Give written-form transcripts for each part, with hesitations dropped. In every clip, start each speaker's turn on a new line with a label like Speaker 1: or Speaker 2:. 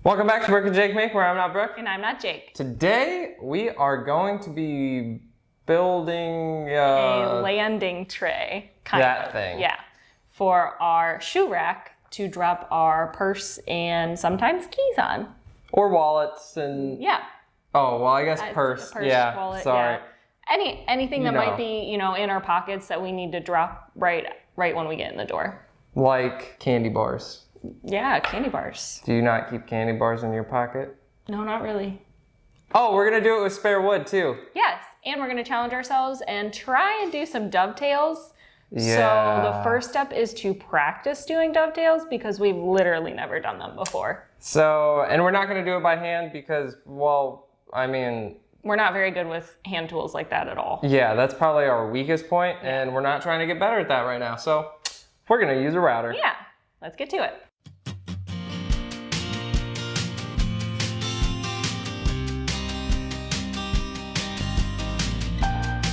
Speaker 1: Welcome back to BrookeNJake Make, where I'm not Brooke.
Speaker 2: And I'm not Jake.
Speaker 1: Today, we are going to be building
Speaker 2: a landing tray, kind of.
Speaker 1: thing.
Speaker 2: Yeah. For our shoe rack to drop our purse and sometimes keys on.
Speaker 1: Or wallets and...
Speaker 2: Yeah.
Speaker 1: Oh, well, I guess purse. Yeah,
Speaker 2: wallet,
Speaker 1: sorry.
Speaker 2: Yeah. Anything that might be, in our pockets that we need to drop right when we get in the door.
Speaker 1: Like candy bars.
Speaker 2: Yeah, candy bars.
Speaker 1: Do you not keep candy bars in your pocket?
Speaker 2: No, not really.
Speaker 1: Oh, we're gonna do it with spare wood too.
Speaker 2: Yes, and we're gonna challenge ourselves and try and do some dovetails.
Speaker 1: Yeah.
Speaker 2: So the first step is to practice doing dovetails because we've literally never done them before.
Speaker 1: So, and we're not gonna do it by hand because, well, I mean...
Speaker 2: We're not very good with hand tools like that at all.
Speaker 1: Yeah, that's probably our weakest point, and we're not trying to get better at that right now. So we're gonna use a router.
Speaker 2: Yeah, let's get to it.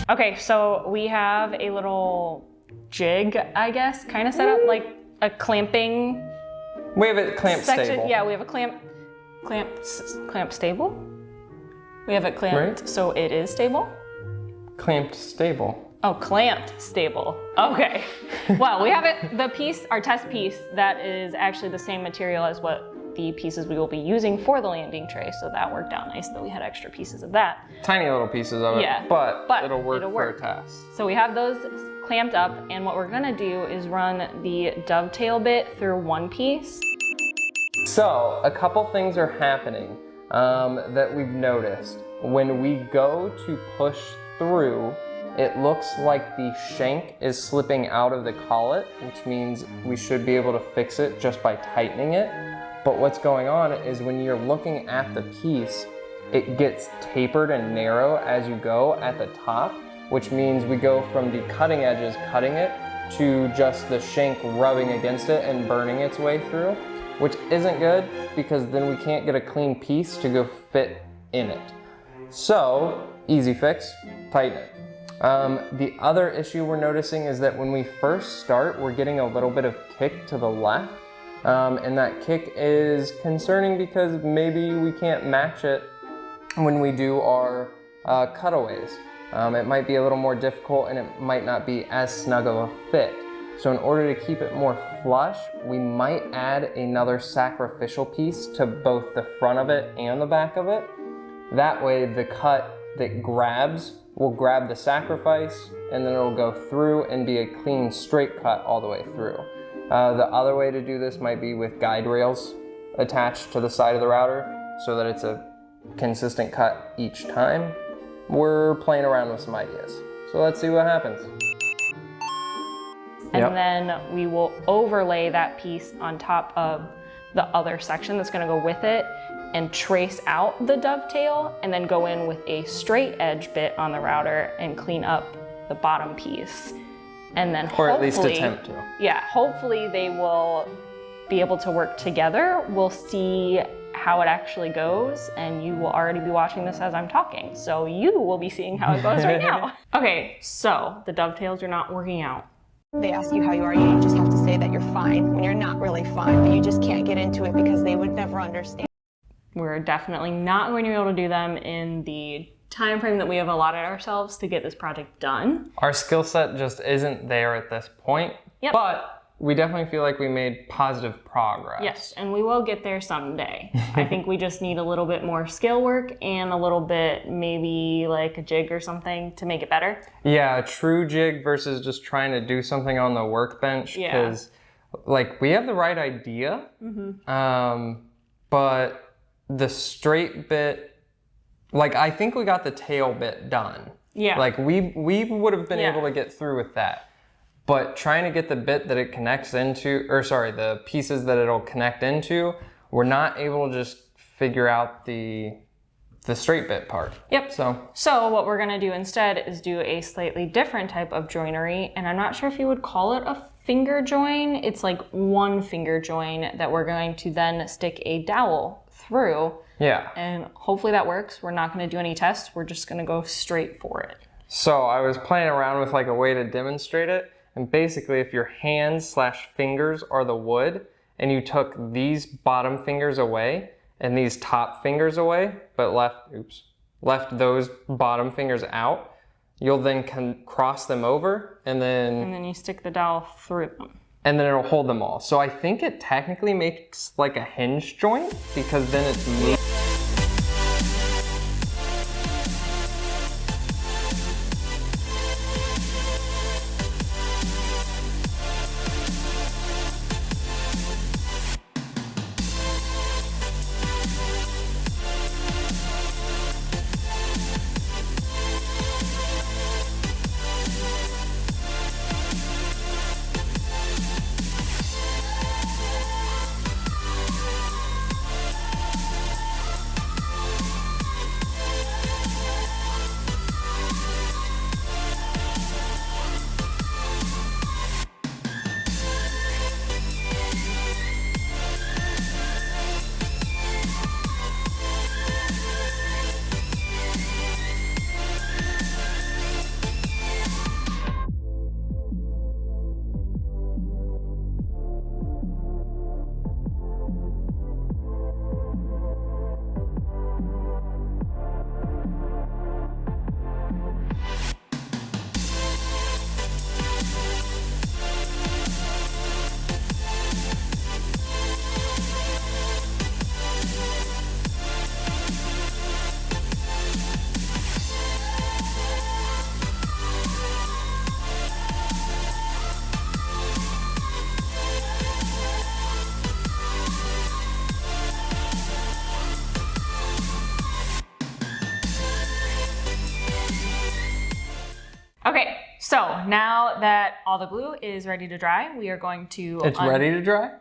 Speaker 2: Okay, so we have a little jig, I guess, kind of set up like a clamping.
Speaker 1: We have a clamp stable.
Speaker 2: Yeah, we have a clamp stable. We have it clamped, right? So it is stable.
Speaker 1: Clamped stable.
Speaker 2: Oh, clamped stable. Okay. Well, we have it. The piece, our test piece, that is actually the same material as what the pieces we will be using for the landing tray. So that worked out nice that we had extra pieces of that.
Speaker 1: Tiny little pieces of it.
Speaker 2: Yeah.
Speaker 1: But it'll work for a test.
Speaker 2: So we have those clamped up, and what we're gonna do is run the dovetail bit through one piece.
Speaker 1: So a couple things are happening that we've noticed. When we go to push through, it looks like the shank is slipping out of the collet, which means we should be able to fix it just by tightening it. But what's going on is when you're looking at the piece, it gets tapered and narrow as you go at the top, which means we go from the cutting edges cutting it to just the shank rubbing against it and burning its way through, which isn't good because then we can't get a clean piece to go fit in it. So, easy fix, tighten it. The other issue we're noticing is that when we first start, we're getting a little bit of kick to the left. And that kick is concerning because maybe we can't match it when we do our cutaways. It might be a little more difficult and it might not be as snug of a fit. So in order to keep it more flush, we might add another sacrificial piece to both the front of it and the back of it. That way the cut that grabs will grab the sacrifice and then it'll go through and be a clean straight cut all the way through. The other way to do this might be with guide rails attached to the side of the router so that it's a consistent cut each time. We're playing around with some ideas. So let's see what happens.
Speaker 2: And then we will overlay that piece on top of the other section that's gonna go with it and trace out the dovetail and then go in with a straight edge bit on the router and clean up the bottom piece. And then
Speaker 1: or at least attempt to.
Speaker 2: Yeah, hopefully they will be able to work together. We'll see how it actually goes, and you will already be watching this as I'm talking. So you will be seeing how it goes right now. Okay, so the dovetails are not working out.
Speaker 3: They ask you how you are, you just have to say that you're fine when you're not really fine, but you just can't get into it because they would never understand.
Speaker 2: We're definitely not going to be able to do them in the time frame that we have allotted ourselves to get this project done.
Speaker 1: Our skill set just isn't there at this point, but we definitely feel like we made positive progress.
Speaker 2: Yes, and we will get there someday. I think we just need a little bit more skill work and a little bit, maybe like a jig or something to make it better. Yeah,
Speaker 1: a true jig versus just trying to do something on the workbench. Because like we have the right idea, but the straight bit, like I think we got the tail bit done. Yeah. Like we would have been able to get through with that. But trying to get the bit that it connects into, or sorry, the pieces that it'll connect into, we're not able to just figure out the straight bit part.
Speaker 2: Yep. So what we're gonna do instead is do a slightly different type of joinery, and I'm not sure if you would call it a finger join. It's like one finger join that we're going to then stick a dowel through.
Speaker 1: Yeah.
Speaker 2: And hopefully that works. We're not gonna do any tests. We're just gonna go straight for it.
Speaker 1: So I was playing around with like a way to demonstrate it. And basically if your hands/fingers are the wood and you took these bottom fingers away and these top fingers away, but left those bottom fingers out, you'll then cross them over and then
Speaker 2: you stick the dowel through them.
Speaker 1: And then it'll hold them all. So I think it technically makes like a hinge joint because then it's moving.
Speaker 2: Okay, so now that all the glue is ready to dry, we are going to...
Speaker 1: It's ready to dry?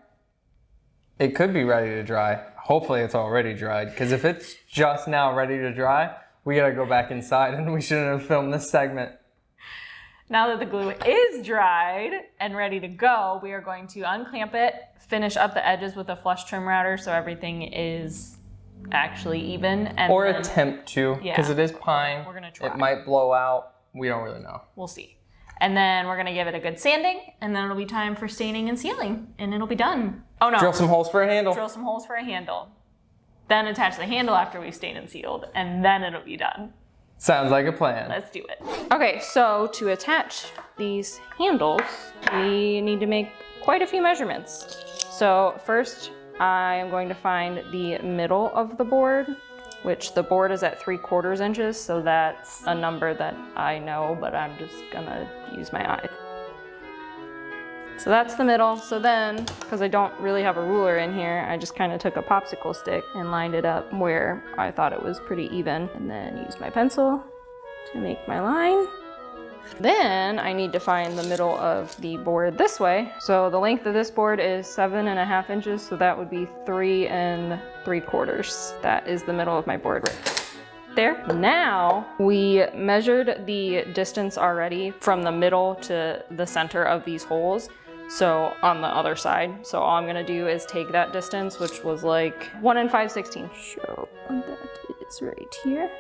Speaker 1: It could be ready to dry. Hopefully it's already dried, because if it's just now ready to dry, we gotta go back inside and we shouldn't have filmed this segment.
Speaker 2: Now that the glue is dried and ready to go, we are going to unclamp it, finish up the edges with a flush trim router so everything is actually even. And
Speaker 1: or attempt to, because it is pine.
Speaker 2: We're gonna try.
Speaker 1: It might blow out. We don't really know.
Speaker 2: We'll see. And then we're gonna give it a good sanding, and then it'll be time for staining and sealing, and it'll be done. Oh no.
Speaker 1: Drill some holes for a handle.
Speaker 2: Drill some holes for a handle. Then attach the handle after we've stained and sealed, and then it'll be done.
Speaker 1: Sounds like a plan.
Speaker 2: Let's do it. Okay, so to attach these handles, we need to make quite a few measurements. So first, I am going to find the middle of the board, which the board is at 3/4 inches, so that's a number that I know, but I'm just gonna use my eye. So that's the middle. So then, because I don't really have a ruler in here, I just kind of took a popsicle stick and lined it up where I thought it was pretty even, and then used my pencil to make my line. Then I need to find the middle of the board this way. So the length of this board is 7.5 inches, so that would be 3 3/4. That is the middle of my board right there. Now we measured the distance already from the middle to the center of these holes. So on the other side. So all I'm gonna do is take that distance, which was like 1 5/16. So that is right here.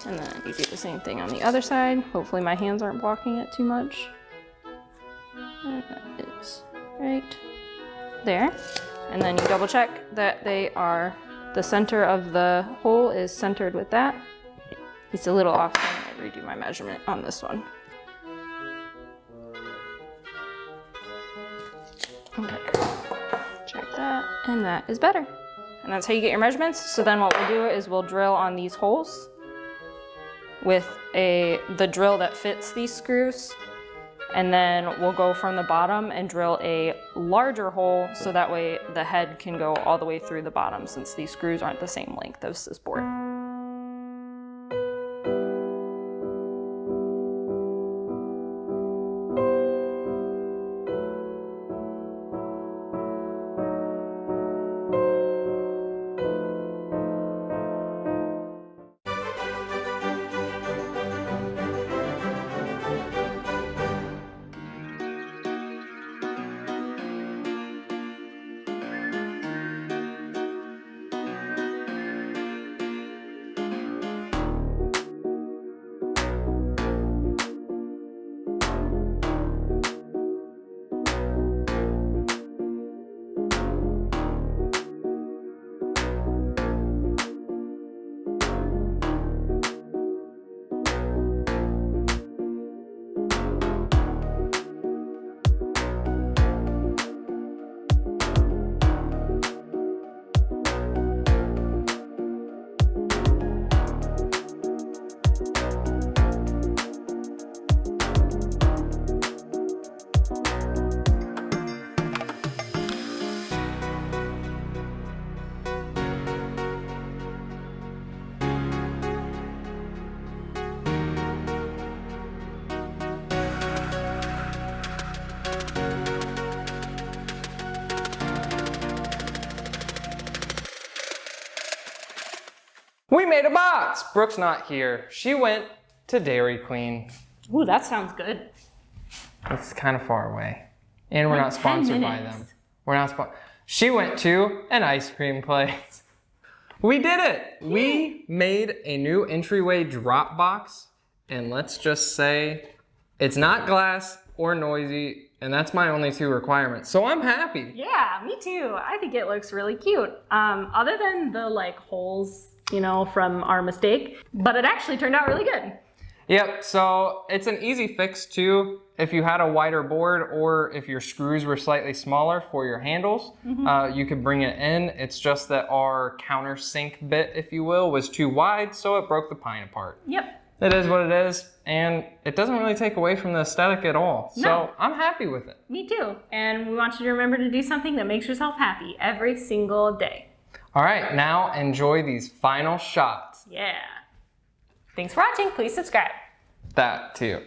Speaker 2: And then you do the same thing on the other side. Hopefully my hands aren't blocking it too much. And that is right there. And then you double check that they are, the center of the hole is centered with that. It's a little off, so I'm gonna redo my measurement on this one. Okay, check that, and that is better. And that's how you get your measurements. So then what we'll do is we'll drill on these holes with the drill that fits these screws, and then we'll go from the bottom and drill a larger hole so that way the head can go all the way through the bottom, since these screws aren't the same length as this board.
Speaker 1: We made a box. Brooke's not here. She went to Dairy Queen.
Speaker 2: Ooh, that sounds good.
Speaker 1: It's kind of far away. And we're
Speaker 2: Like
Speaker 1: not
Speaker 2: 10
Speaker 1: sponsored by
Speaker 2: minutes.
Speaker 1: them. We're not sponsored. She went to an ice cream place. We did it. We made a new entryway drop box. And let's just say it's not glass or noisy. And that's my only 2 requirements. So I'm happy.
Speaker 2: Yeah, me too. I think it looks really cute. Other than the like holes, you know, from our mistake, but it actually turned out really good.
Speaker 1: Yep, so it's an easy fix too. If you had a wider board or if your screws were slightly smaller for your handles, you could bring it in. It's just that our countersink bit, if you will, was too wide, so it broke the pine apart.
Speaker 2: Yep.
Speaker 1: It is what it is, and it doesn't really take away from the aesthetic at all. So
Speaker 2: No.
Speaker 1: I'm happy with it.
Speaker 2: Me too. And we want you to remember to do something that makes yourself happy every single day.
Speaker 1: All right, now enjoy these final shots.
Speaker 2: Yeah. Thanks for watching. Please subscribe.
Speaker 1: That too.